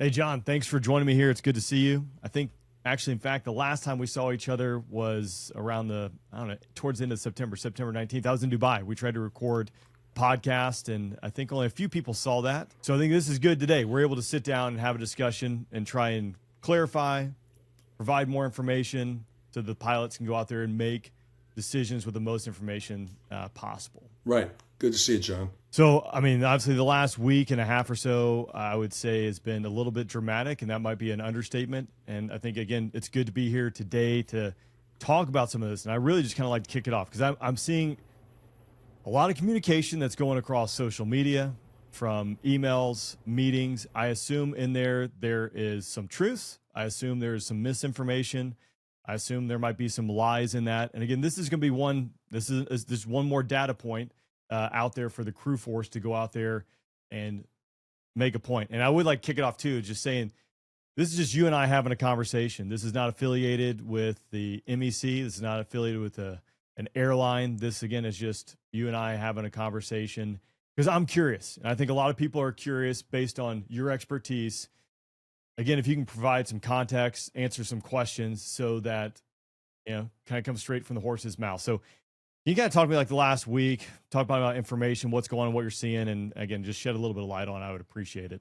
Hey, John, thanks for joining me here. It's good to see you. I think actually, in fact, the last time we saw each other was around I don't know, towards the end of September 19th. I was in Dubai. We tried to record podcast, and I think only a few people saw that. So I think this is good today. We're able to sit down and have a discussion and try and clarify, provide more information so the pilots can go out there and make decisions with the most information possible. Right. Good to see you, John. So, I mean, obviously the last week and a half or so, I would say has been a little bit dramatic, and that might be an understatement. And I think, again, it's good to be here today to talk about some of this. And I really just kind of like to kick it off because I'm seeing a lot of communication that's going across social media, from emails, meetings. I assume in there is some truth. I assume there's some misinformation. I assume there might be some lies in that. And again, this is going to be this is one more data point out there for the crew force to go out there and make a point. And I would like to kick it off too, just saying this is just you and I having a conversation. This is not affiliated with the MEC. This is not affiliated with an airline. This, again, is just you and I having a conversation because I'm curious. And I think a lot of people are curious based on your expertise. Again, if you can provide some context, answer some questions so that, kind of comes straight from the horse's mouth. So you kind of talk to me like the last week, talk about information, what's going on, what you're seeing, and again, just shed a little bit of light on it. I would appreciate it.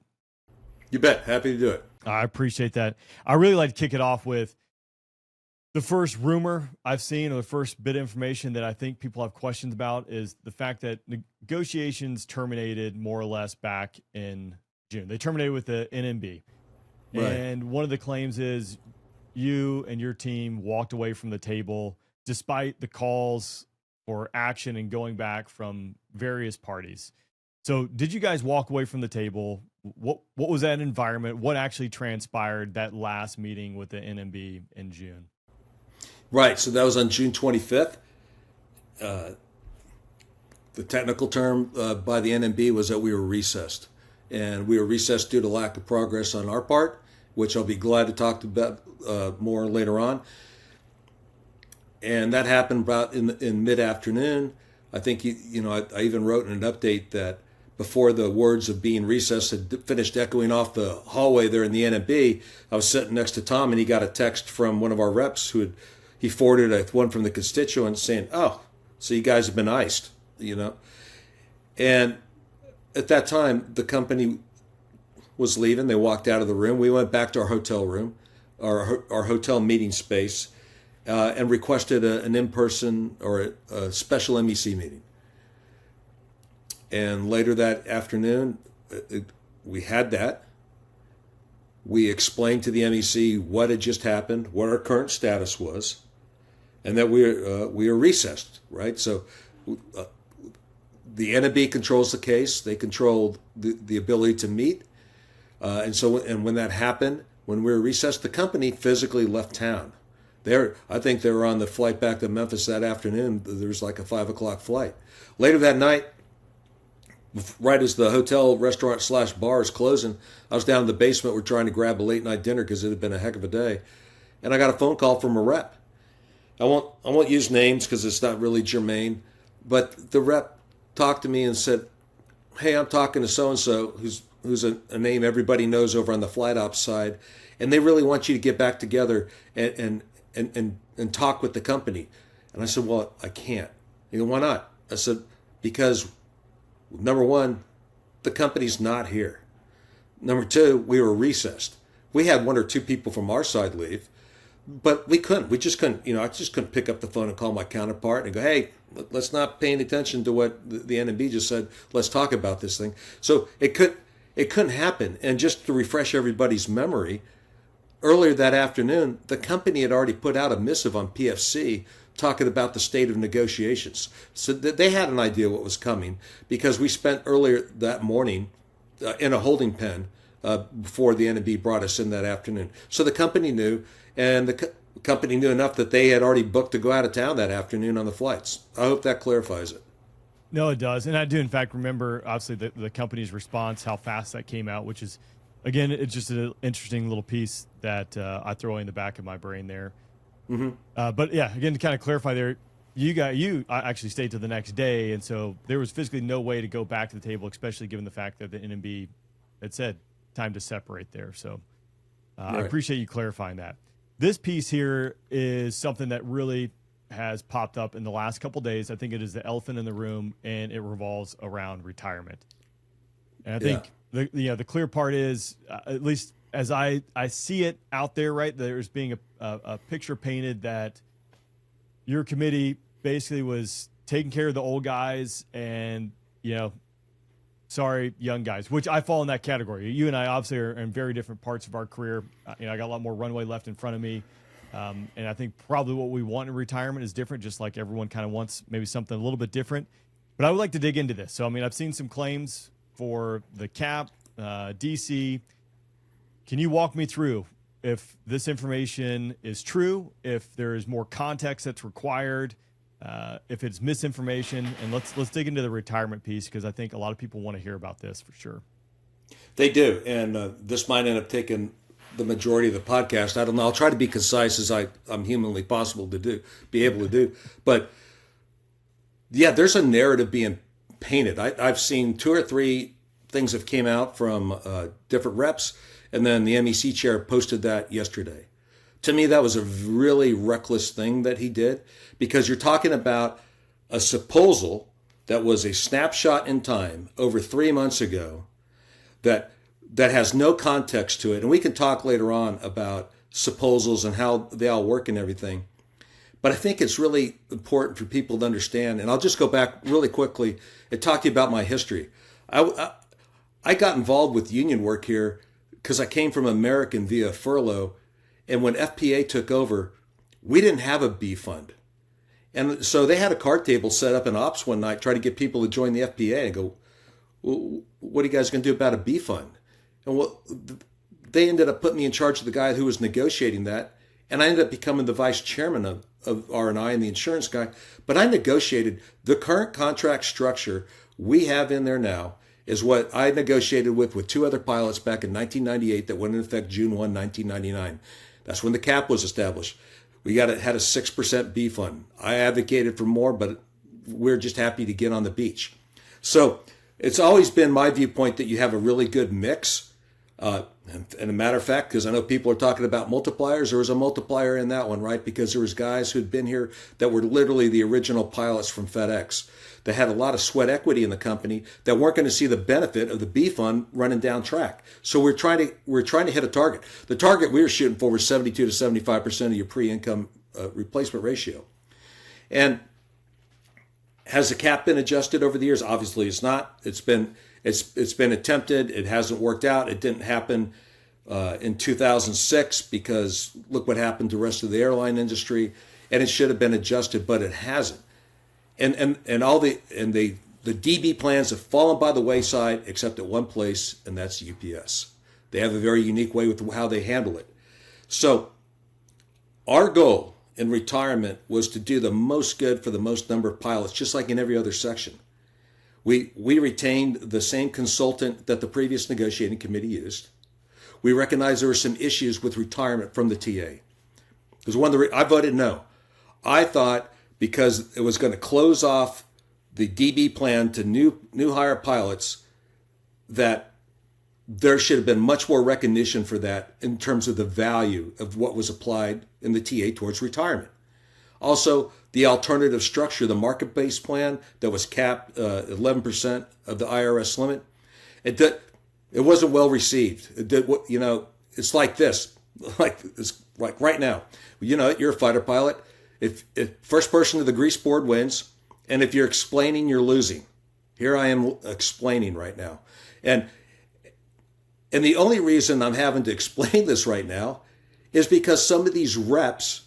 You bet. Happy to do it. I appreciate that. I really like to kick it off with the first rumor I've seen, or the first bit of information that I think people have questions about, is the fact that negotiations terminated more or less back in June. They terminated with the NMB. Right. And one of the claims is you and your team walked away from the table despite the calls for action and going back from various parties. So did you guys walk away from the table? What was that environment? What actually transpired that last meeting with the NMB in June? Right. So that was on June 25th. The technical term by the NMB was that we were recessed. And we were recessed due to lack of progress on our part, which I'll be glad to talk about more later on. And that happened about in mid-afternoon. I think, I even wrote in an update that before the words of being recessed had finished echoing off the hallway there in the NMB, I was sitting next to Tom, and he got a text from one of our reps he forwarded one from the constituents saying, "Oh, so you guys have been iced," And at that time, the company was leaving. They walked out of the room. We went back to our hotel room, our hotel meeting space, and requested an in-person or a special MEC meeting. And later that afternoon, we had that. We explained to the MEC what had just happened, what our current status was, and that we are recessed, right? So the NMB controls the case. They control the ability to meet. And when that happened, when we were recessed, the company physically left town. I think they were on the flight back to Memphis that afternoon. There was like a 5 o'clock flight. Later that night, right as the hotel, restaurant / bar is closing, I was down in the basement. We're trying to grab a late night dinner because it had been a heck of a day. And I got a phone call from a rep. I won't use names because it's not really germane, but the rep talked to me and said, "Hey, I'm talking to so-and-so who's a name everybody knows over on the flight ops side, and they really want you to get back together and talk with the company." And I said, "Well, I can't." He goes, "Why not?" I said, "Because number one, the company's not here. Number two, we were recessed. We had 1 or 2 people from our side leave, but we couldn't. We just couldn't. I just couldn't pick up the phone and call my counterpart and go, 'Hey, let's not pay any attention to what the NMB just said. Let's talk about this thing.'" So it couldn't happen. And just to refresh everybody's memory, earlier that afternoon, the company had already put out a missive on PFC talking about the state of negotiations. So they had an idea what was coming because we spent earlier that morning in a holding pen before the NMB brought us in that afternoon. So the company knew, and the company knew enough that they had already booked to go out of town that afternoon on the flights. I hope that clarifies it. No, it does. And I do, in fact, remember, obviously, the company's response, how fast that came out, which is, again, it's just an interesting little piece that I throw in the back of my brain there. Mm-hmm. But, yeah, again, to kind of clarify there, you actually stayed to the next day, and so there was physically no way to go back to the table, especially given the fact that the NMB had said, time to separate there. So I Right. appreciate you clarifying that. This piece here is something that really has popped up in the last couple days. I think it is the elephant in the room, and it revolves around retirement. And I think the clear part is, at least as I see it out there, right, there's being a picture painted that your committee basically was taking care of the old guys and, sorry, young guys, which I fall in that category. You and I obviously are in very different parts of our career. I got a lot more runway left in front of me. And I think probably what we want in retirement is different, just like everyone kind of wants maybe something a little bit different. But I would like to dig into this. So, I've seen some claims for the cap, DC. Can you walk me through if this information is true, if there is more context that's required, if it's misinformation? And let's dig into the retirement piece, because I think a lot of people want to hear about this for sure. They do, and this might end up taking the majority of the podcast. I don't know. I'll try to be concise as I'm humanly possible to be able to do. But yeah, there's a narrative being painted. I've seen 2 or 3 things have came out from different reps, and then the MEC chair posted that yesterday. To me, that was a really reckless thing that he did, because you're talking about a supposal that was a snapshot in time over 3 months ago that has no context to it. And we can talk later on about supposals and how they all work and everything. But I think it's really important for people to understand. And I'll just go back really quickly and talk to you about my history. I got involved with union work here because I came from American via furlough. And when FPA took over, we didn't have a B fund. And so they had a card table set up in ops one night, try to get people to join the FPA, and go, well, what are you guys going to do about a B fund? And they ended up putting me in charge of the guy who was negotiating that. And I ended up becoming the vice chairman of R&I and the insurance guy. But I negotiated the current contract structure we have in there now is what I negotiated with 2 other pilots back in 1998 that went into effect June 1, 1999. That's when the cap was established. We had a 6% B fund. I advocated for more, but we're just happy to get on the beach. So it's always been my viewpoint that you have a really good mix. And a matter of fact, because I know people are talking about multipliers, there was a multiplier in that one, right? Because there was guys who'd been here that were literally the original pilots from FedEx that had a lot of sweat equity in the company that weren't going to see the benefit of the B fund running down track. So we're trying to hit a target. The target we were shooting for was 72 to 75% of your pre-income replacement ratio. And has the cap been adjusted over the years? Obviously, it's not. It's been attempted. It hasn't worked out. It didn't happen in 2006 because look what happened to the rest of the airline industry, and it should have been adjusted, but it hasn't. And the DB plans have fallen by the wayside, except at one place, and that's UPS. They have a very unique way with how they handle it. So our goal in retirement was to do the most good for the most number of pilots, just like in every other section. We retained the same consultant that the previous negotiating committee used. We recognized there were some issues with retirement from the TA. Because I voted no. I thought because it was going to close off the DB plan to new hire pilots, that there should have been much more recognition for that in terms of the value of what was applied in the TA towards retirement. Also, the alternative structure, the market-based plan that was capped 11% of the IRS limit, it wasn't well received. It's like this, like right now. You're a fighter pilot. If first person to the grease board wins, and if you're explaining, you're losing. Here I am explaining right now, and the only reason I'm having to explain this right now is because some of these reps,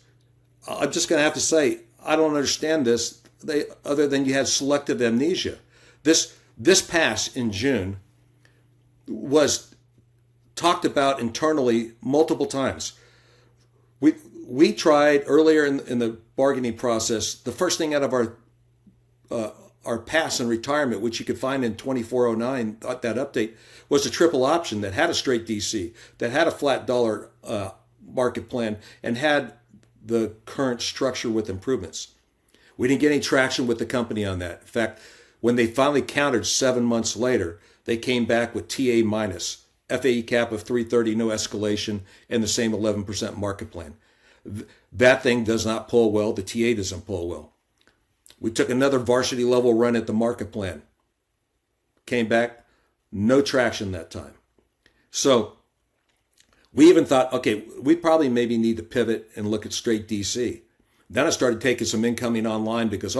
I'm just going to have to say, I don't understand this. Other than you had selective amnesia. This pass in June was talked about internally multiple times. We tried earlier in the bargaining process. The first thing out of our pass in retirement, which you could find in 2409, that update, was a triple option that had a straight DC, that had a flat dollar market plan, and had the current structure with improvements. We didn't get any traction with the company on that. In fact, when they finally countered 7 months later, they came back with TA minus FAE cap of 330, no escalation, and the same 11% market plan. That thing does not pull well. The TA doesn't pull well. We took another varsity level run at the market plan. Came back, no traction that time. So we even thought, okay, we probably maybe need to pivot and look at straight DC. Then I started taking some incoming online because,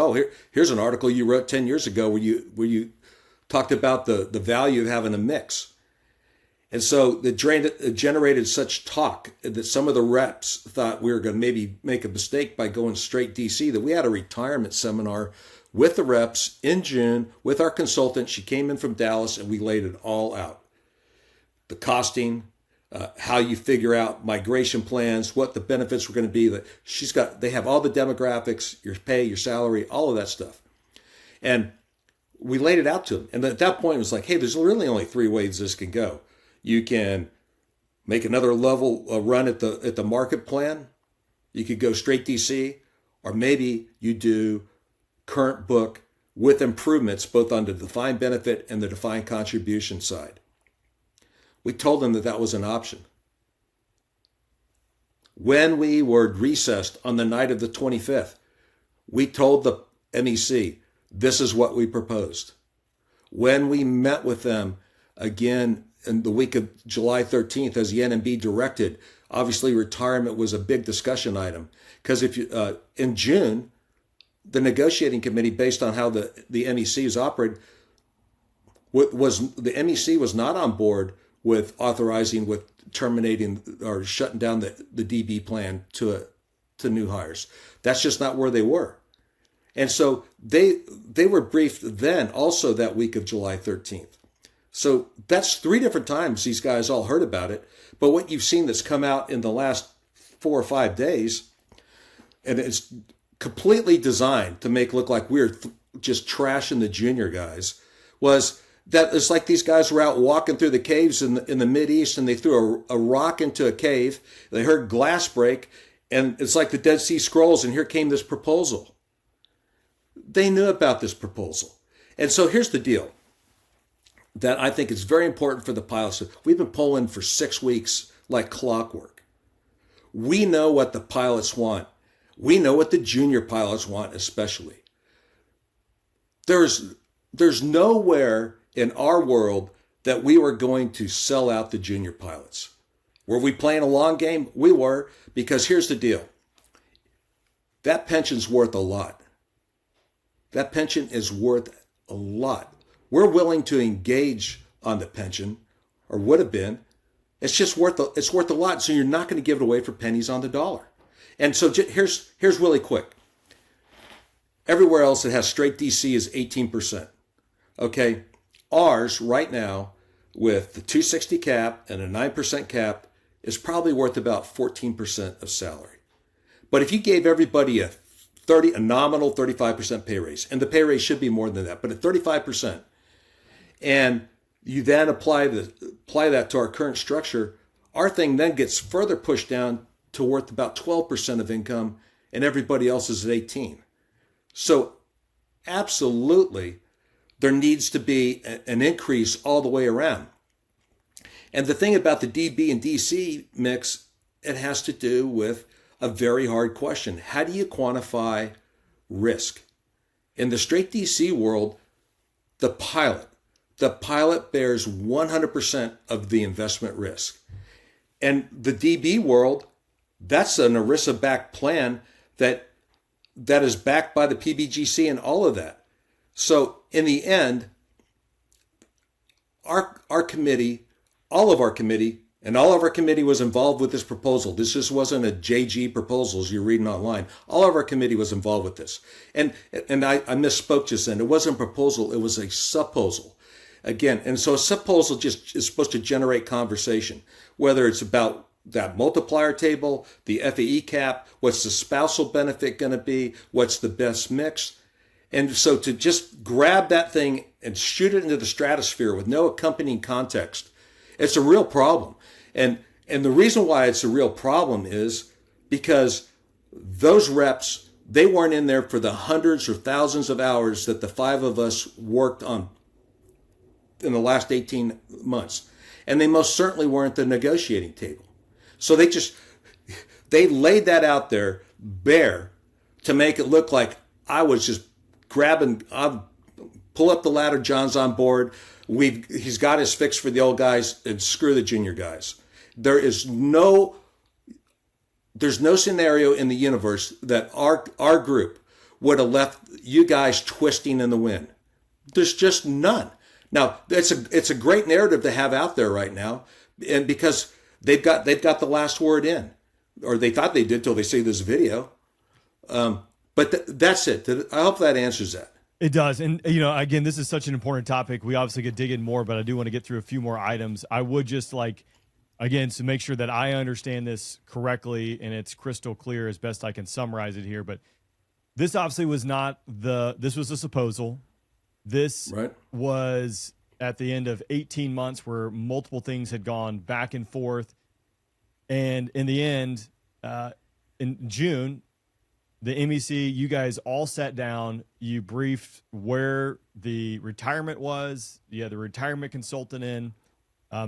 here's an article you wrote 10 years ago where you talked about the value of having a mix. And so it generated such talk that some of the reps thought we were going to maybe make a mistake by going straight DC, that we had a retirement seminar with the reps in June with our consultant. She came in from Dallas and we laid it all out. The costing, how you figure out migration plans, what the benefits were going to be. That they have all the demographics, your pay, your salary, all of that stuff. And we laid it out to them. And at that point it was like, hey, there's really only 3 ways this can go. You can make another level run at the market plan. You could go straight DC, or maybe you do current book with improvements both on the defined benefit and the defined contribution side. We told them that was an option. When we were recessed on the night of the 25th, we told the MEC, this is what we proposed. When we met with them again in the week of July 13th, as the NMB directed, obviously retirement was a big discussion item. Because in June, the negotiating committee, based on how the MEC is operated, the MEC was not on board with authorizing, with terminating or shutting down the DB plan to new hires. That's just not where they were. And so they were briefed then also that week of July 13th. So that's 3 different times these guys all heard about it. But what you've seen that's come out in the last 4 or 5 days, and it's completely designed to make it look like we're just trashing the junior guys, was that it's like these guys were out walking through the caves in the Mideast, and they threw a rock into a cave. They heard glass break, and it's like the Dead Sea Scrolls, and here came this proposal. They knew about this proposal. And so here's the deal that I think is very important for the pilots. We've been polling for 6 weeks like clockwork. We know what the pilots want. We know what the junior pilots want especially. There's nowhere in our world that we were going to sell out the junior pilots. Were we playing a long game? We were, because here's the deal. That pension's worth a lot. That pension is worth a lot. We're willing to engage on the pension, or would have been. It's just worth a lot. So you're not going to give it away for pennies on the dollar. And so here's really quick. Everywhere else that has straight DC is 18%. Okay, ours right now with the 260 cap and a 9% cap is probably worth about 14% of salary. But if you gave everybody a nominal 35% pay raise, and the pay raise should be more than that, but at 35%, and you then apply that to our current structure, our thing then gets further pushed down to worth about 12% of income, and everybody else is at 18%. So absolutely, there needs to be an increase all the way around. And the thing about the DB and DC mix, it has to do with a very hard question. How do you quantify risk? In the straight DC world, the pilot bears 100% of the investment risk. And the DB world, that's an ERISA-backed plan that is backed by the PBGC and all of that. So in the end, our committee, all of our committee was involved with this proposal. This just wasn't a JG proposals you're reading online. All of our committee was involved with this. And I misspoke just then. It wasn't a proposal, it was a supposal. Again, and so a supposal just is supposed to generate conversation, whether it's about that multiplier table, the FAE cap, what's the spousal benefit going to be, what's the best mix. And so to just grab that thing and shoot it into the stratosphere with no accompanying context, it's a real problem. And the reason why it's a real problem is because those reps, they weren't in there for the hundreds or thousands of hours that the 5 of us worked on in the last 18 months. and they most certainly weren't at the negotiating table. So they laid that out there bare to make it look like I was just grabbing, pull up the ladder, John's on board. He's got his fix for the old guys, and screw the junior guys. There's no scenario in the universe that our group would have left you guys twisting in the wind. There's just none. Now, it's a great narrative to have out there right now, and because they've got the last word in, or they thought they did till they see this video. But that's it. I hope that answers that. It does. And, you know, again, this is such an important topic. We obviously could dig in more, but I do want to get through a few more items. I would just like, again, to make sure that I understand this correctly and it's crystal clear as best I can summarize it here. But this obviously was this was a supposal. This was at the end of 18 months where multiple things had gone back and forth. And in the end, in June, the MEC, you guys all sat down, you briefed where the retirement was. You had the retirement consultant in.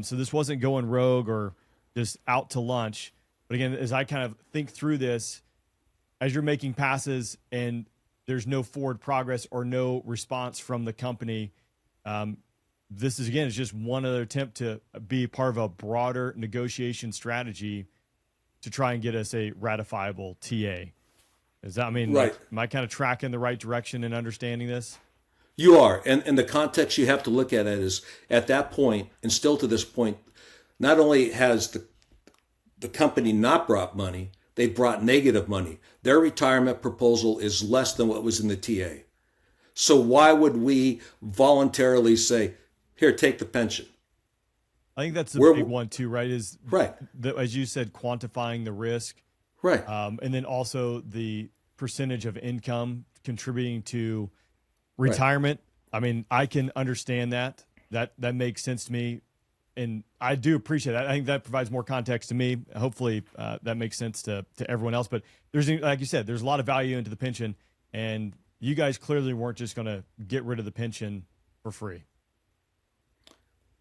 So this wasn't going rogue or just out to lunch. But again, as I kind of think through this, as you're making passes and there's no forward progress or no response from the company, this is, again, it's just one other attempt to be part of a broader negotiation strategy to try and get us a ratifiable TA. Is that, I mean, right. Like, am I kind of tracking the right direction in understanding this? You are. And the context you have to look at it is, at that point, and still to this point, not only has the company not brought money, they brought negative money. Their retirement proposal is less than what was in the TA. So why would we voluntarily say, here, take the pension? I think that's the big one too, right? Is right. As you said, quantifying the risk. Right. And then also the percentage of income contributing to retirement. Right. I mean, I can understand that. That makes sense to me. And I do appreciate that. I think that provides more context to me. Hopefully that makes sense to everyone else. But there's, like you said, there's a lot of value into the pension. And you guys clearly weren't just going to get rid of the pension for free.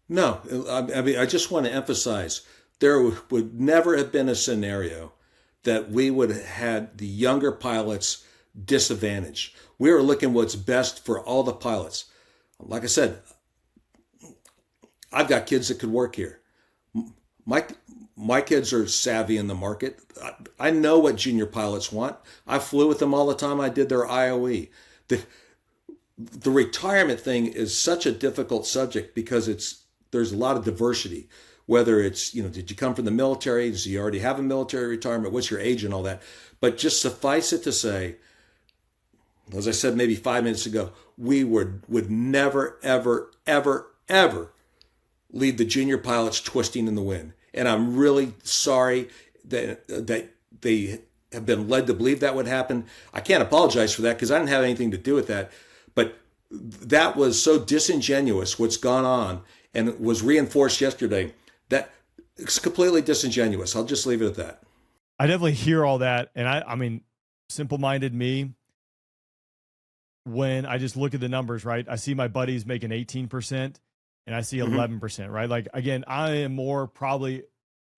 No. I mean, I just want to emphasize, there would never have been a scenario that we would have had the younger pilots disadvantaged. We were looking what's best for all the pilots. Like I said, I've got kids that could work here. My kids are savvy in the market. I know what junior pilots want. I flew with them all the time. I did their IOE. The retirement thing is such a difficult subject because there's a lot of diversity. Whether it's, did you come from the military? Does you already have a military retirement? What's your age and all that? But just suffice it to say, as I said maybe 5 minutes ago, we would never, ever, ever, ever leave the junior pilots twisting in the wind. And I'm really sorry that they have been led to believe that would happen. I can't apologize for that because I didn't have anything to do with that. But that was so disingenuous, what's gone on, and it was reinforced yesterday. That it's completely disingenuous. I'll just leave it at that. I definitely hear all that. And I mean, simple-minded me, when I just look at the numbers, right? I see my buddies making 18% and I see 11%, right? Like, again, I am more probably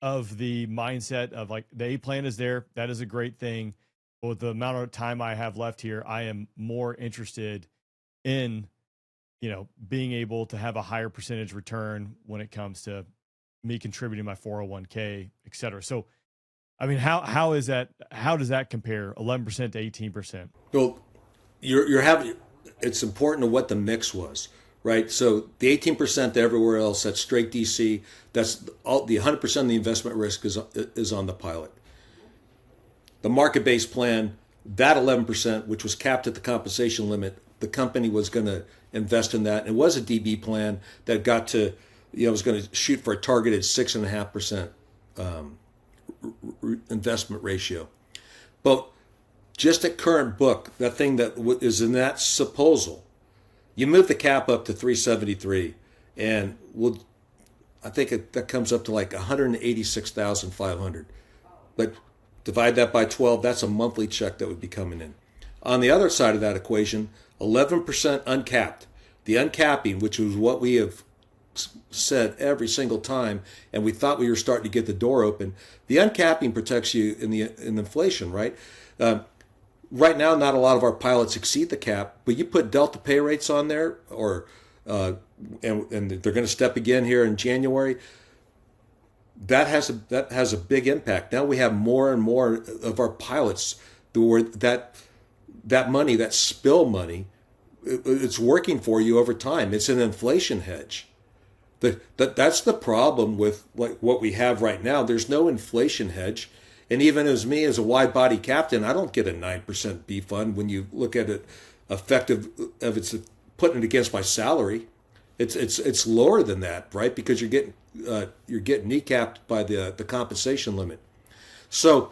of the mindset of like the A plan is there. That is a great thing. But with the amount of time I have left here, I am more interested in, being able to have a higher percentage return when it comes to me contributing my 401k, et cetera. So, I mean, how is that? How does that compare 11% to 18%? Well, you're having, it's important to what the mix was, right? So the 18% to everywhere else, that's straight DC. That's all, the 100% of the investment risk is on the pilot. The market-based plan, that 11%, which was capped at the compensation limit, the company was going to invest in that. It was a DB plan that got to, was going to shoot for a targeted 6.5% investment ratio. But just at current book, that thing that is in that proposal, you move the cap up to 373, and I think that comes up to like 186,500. But divide that by 12, that's a monthly check that would be coming in. On the other side of that equation, 11% uncapped. The uncapping, which was what we have said every single time, and we thought we were starting to get the door open. The uncapping protects you in inflation, right? Right now, not a lot of our pilots exceed the cap, but you put Delta pay rates on there, and they're going to step again here in January. That has a big impact. Now we have more and more of our pilots where that money, that spill money, it's working for you over time. It's an inflation hedge. That's the problem with like what we have right now. There's no inflation hedge. And even as me as a wide body captain, I don't get a 9% B fund when you look at it effective of it's putting it against my salary. It's lower than that, right? Because you're getting kneecapped by the compensation limit. So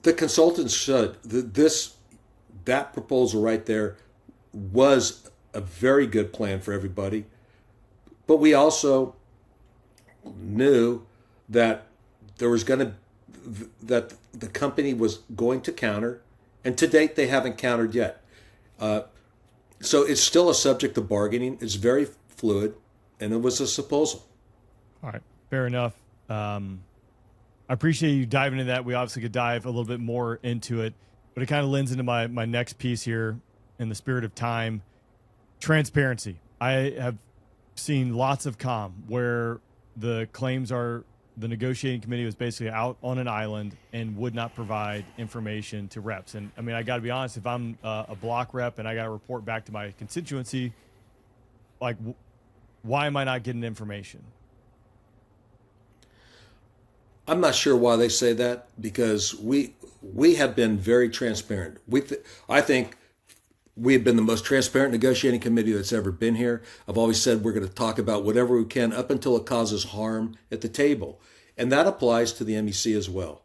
the consultants said that proposal right there was a very good plan for everybody. But we also knew that that the company was going to counter, and to date they haven't countered yet. So it's still a subject of bargaining. It's very fluid, and it was a proposal. All right, fair enough. I appreciate you diving into that. We obviously could dive a little bit more into it, but it kind of lends into my next piece here in the spirit of time. Transparency. I have seen lots of where the claims are the negotiating committee was basically out on an island and would not provide information to reps. And I mean, I got to be honest, if I'm a block rep and I got to report back to my constituency, like, why am I not getting information? I'm not sure why they say that, because we have been very transparent. I think we have been the most transparent negotiating committee that's ever been here. I've always said we're going to talk about whatever we can up until it causes harm at the table. And that applies to the MEC as well.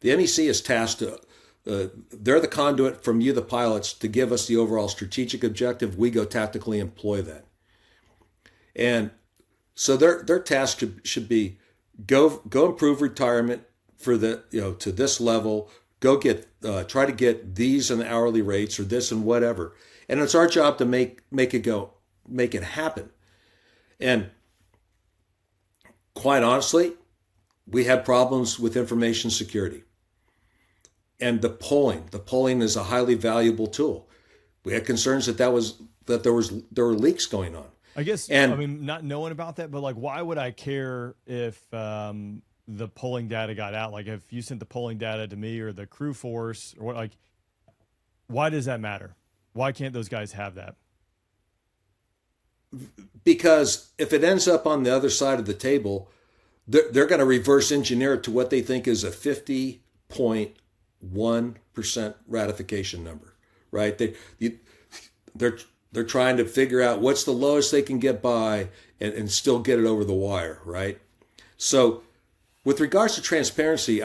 The MEC is tasked to, they're the conduit from you, the pilots, to give us the overall strategic objective. We go tactically employ that. And so their task should be go improve retirement for to this level. Go try to get these and hourly rates or this and whatever. And it's our job to make it happen. And quite honestly, we had problems with information security. And the polling is a highly valuable tool. We had concerns that there were leaks going on. I guess, I mean, not knowing about that, but like, why would I care if the polling data got out? Like, if you sent the polling data to me or the crew force or what, like, why does that matter? Why can't those guys have that? Because if it ends up on the other side of the table, they're going to reverse engineer it to what they think is a 50.1% ratification number, right? They're trying to figure out what's the lowest they can get by and still get it over the wire, right? So with regards to transparency,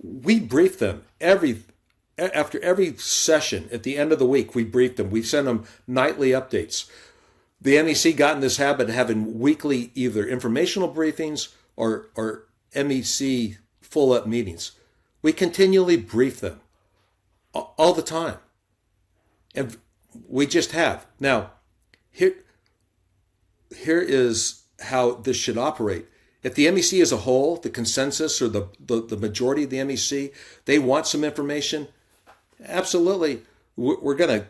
we brief them after every session at the end of the week. We brief them. We send them nightly updates. The MEC got in this habit of having weekly either informational briefings or MEC full-up meetings. We continually brief them all the time. And we just have. Now, here is how this should operate. If the MEC as a whole, the consensus or the majority of the MEC, they want some information, absolutely, we're gonna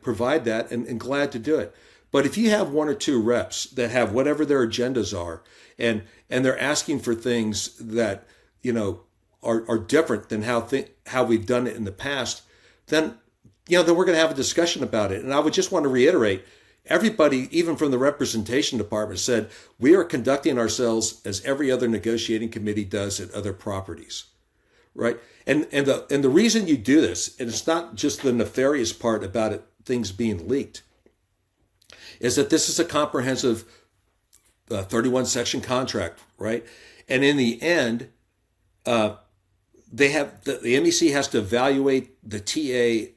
provide that and glad to do it. But if you have one or two reps that have whatever their agendas are, and they're asking for things that are different than how we've done it in the past, then we're going to have a discussion about it. And I would just want to reiterate, everybody, even from the representation department, said we are conducting ourselves as every other negotiating committee does at other properties, right? And the reason you do this, and it's not just the nefarious part about it, things being leaked, is that this is a comprehensive 31 section contract, right? And in the end, the MEC has to evaluate the TA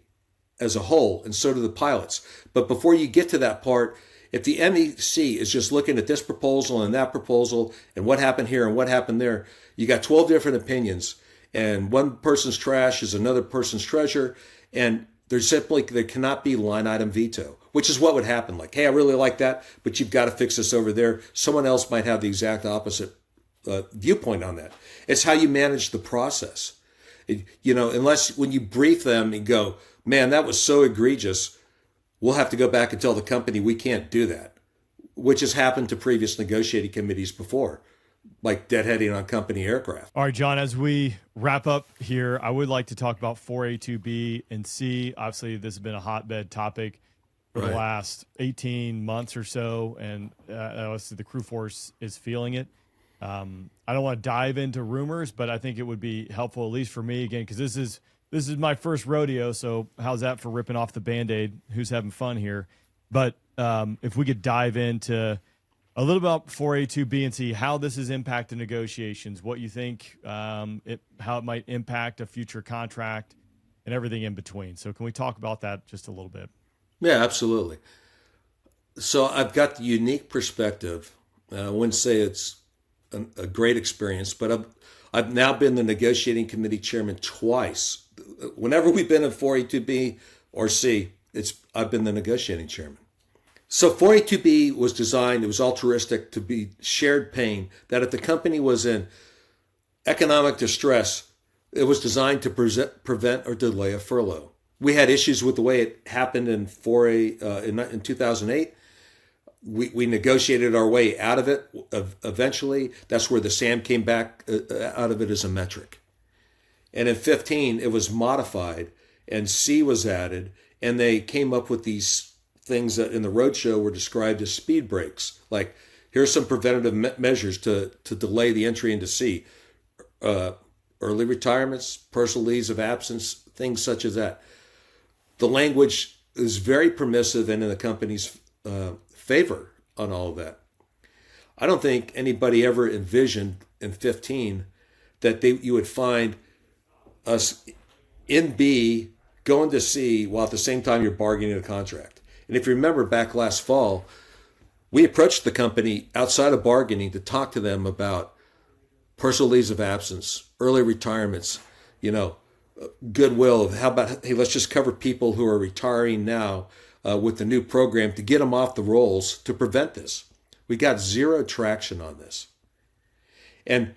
as a whole, and so do the pilots. But before you get to that part, if the MEC is just looking at this proposal and that proposal and what happened here and what happened there, you got 12 different opinions, and one person's trash is another person's treasure, and There cannot be line item veto, which is what would happen. Like, hey, I really like that, but you've got to fix this over there. Someone else might have the exact opposite viewpoint on that. It's how you manage the process. Unless when you brief them and go, man, that was so egregious, we'll have to go back and tell the company we can't do that, which has happened to previous negotiating committees before, like deadheading on company aircraft. All right, John, as we wrap up here, I would like to talk about 4A2B and C. Obviously, this has been a hotbed topic for the last 18 months or so, and obviously the crew force is feeling it. I don't want to dive into rumors, but I think it would be helpful, at least for me, again, because this is my first rodeo, so how's that for ripping off the Band-Aid? Who's having fun here? But if we could dive into a little about 4A2B and C, how this has impacted negotiations, what you think, how it might impact a future contract, and everything in between. So can we talk about that just a little bit? Yeah, absolutely. So I've got the unique perspective. I wouldn't say it's a great experience, but I've now been the negotiating committee chairman twice. Whenever we've been in 4A2B or C, I've been the negotiating chairman. So 4A2B was designed, it was altruistic to be shared pain, that if the company was in economic distress, it was designed to prevent or delay a furlough. We had issues with the way it happened in 4A in 2008. We negotiated our way out of it eventually. That's where the SAM came back out of it as a metric. And in 15, it was modified and C was added, and they came up with these things that in the roadshow were described as speed breaks. Like, here's some preventative measures to delay the entry into C. Early retirements, personal leaves of absence, things such as that. The language is very permissive and in the company's favor on all of that. I don't think anybody ever envisioned in 15 that you would find us in B going to C while at the same time you're bargaining a contract. And if you remember back last fall, we approached the company outside of bargaining to talk to them about personal leaves of absence, early retirements, goodwill. How about, hey, let's just cover people who are retiring now with the new program to get them off the rolls to prevent this. We got zero traction on this. And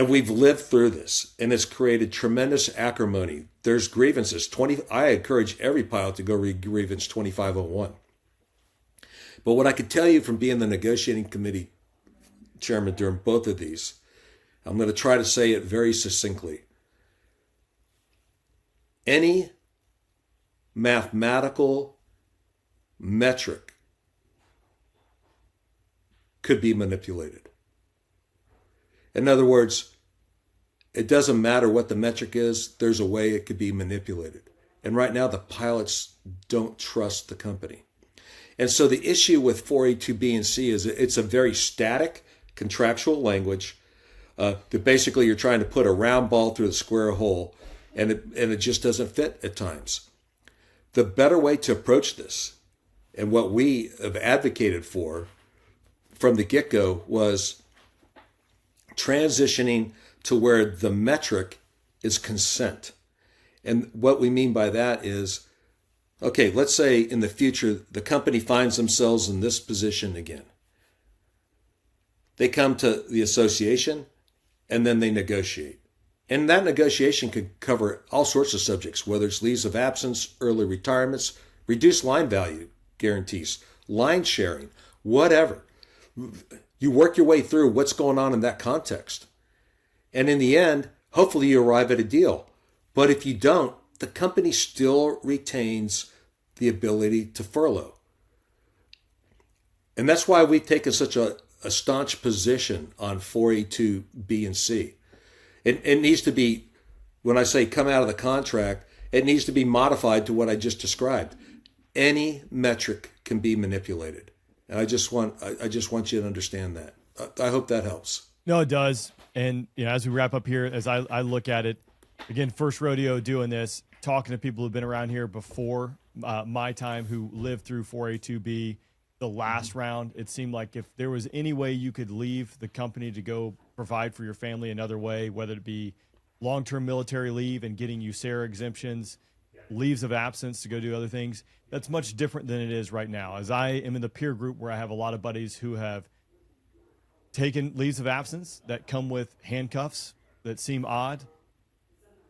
we've lived through this, and it's created tremendous acrimony. There's grievances. I encourage every pilot to go read grievance 2501. But what I could tell you from being the negotiating committee chairman during both of these, I'm going to try to say it very succinctly. Any mathematical metric could be manipulated. In other words, it doesn't matter what the metric is, there's a way it could be manipulated. And right now, the pilots don't trust the company. And so the issue with 4A2B and C is it's a very static contractual language that basically you're trying to put a round ball through a square hole, and it just doesn't fit at times. The better way to approach this, and what we have advocated for from the get-go, was transitioning to where the metric is consent. And what we mean by that is, okay, let's say in the future, the company finds themselves in this position again. They come to the association and then they negotiate. And that negotiation could cover all sorts of subjects, whether it's leaves of absence, early retirements, reduced line value guarantees, line sharing, whatever. You work your way through what's going on in that context. And in the end, hopefully you arrive at a deal. But if you don't, the company still retains the ability to furlough. And that's why we've taken such a staunch position on 4A2B and C. It needs to be, when I say come out of the contract, it needs to be modified to what I just described. Any metric can be manipulated. And I just want you to understand that. I hope that helps. No, it does. And as we wrap up here, as I look at it, again, first rodeo doing this, talking to people who've been around here before my time, who lived through 4A2B, the last round, it seemed like if there was any way you could leave the company to go provide for your family another way, whether it be long-term military leave and getting USERRA exemptions, leaves of absence to go do other things. That's much different than it is right now. As I am in the peer group where I have a lot of buddies who have taken leaves of absence that come with handcuffs that seem odd,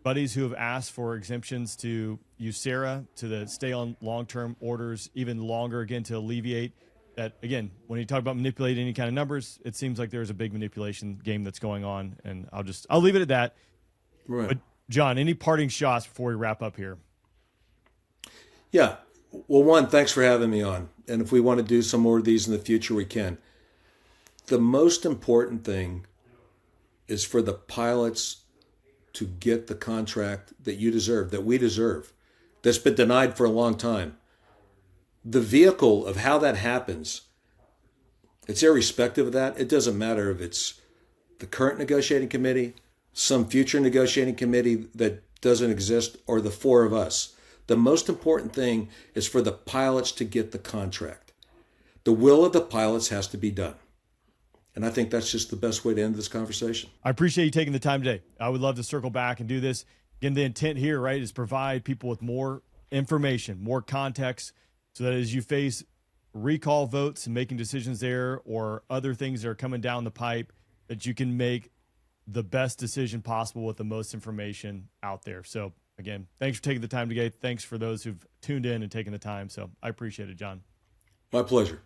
buddies who have asked for exemptions to USERA, to the stay on long-term orders, even longer, again, to alleviate that. Again, when you talk about manipulating any kind of numbers, it seems like there's a big manipulation game that's going on, and I'll leave it at that. Right. But John, any parting shots before we wrap up here? Yeah. Well, one, thanks for having me on. And if we want to do some more of these in the future, we can. The most important thing is for the pilots to get the contract that you deserve, that we deserve, that's been denied for a long time. The vehicle of how that happens, it's irrespective of that. It doesn't matter if it's the current negotiating committee, some future negotiating committee that doesn't exist, or the four of us. The most important thing is for the pilots to get the contract. The will of the pilots has to be done. And I think that's just the best way to end this conversation. I appreciate you taking the time today. I would love to circle back and do this. Again, the intent here, right, is provide people with more information, more context, so that as you face recall votes and making decisions there or other things that are coming down the pipe, that you can make the best decision possible with the most information out there. So, again, thanks for taking the time today. Thanks for those who've tuned in and taken the time. So I appreciate it, John. My pleasure.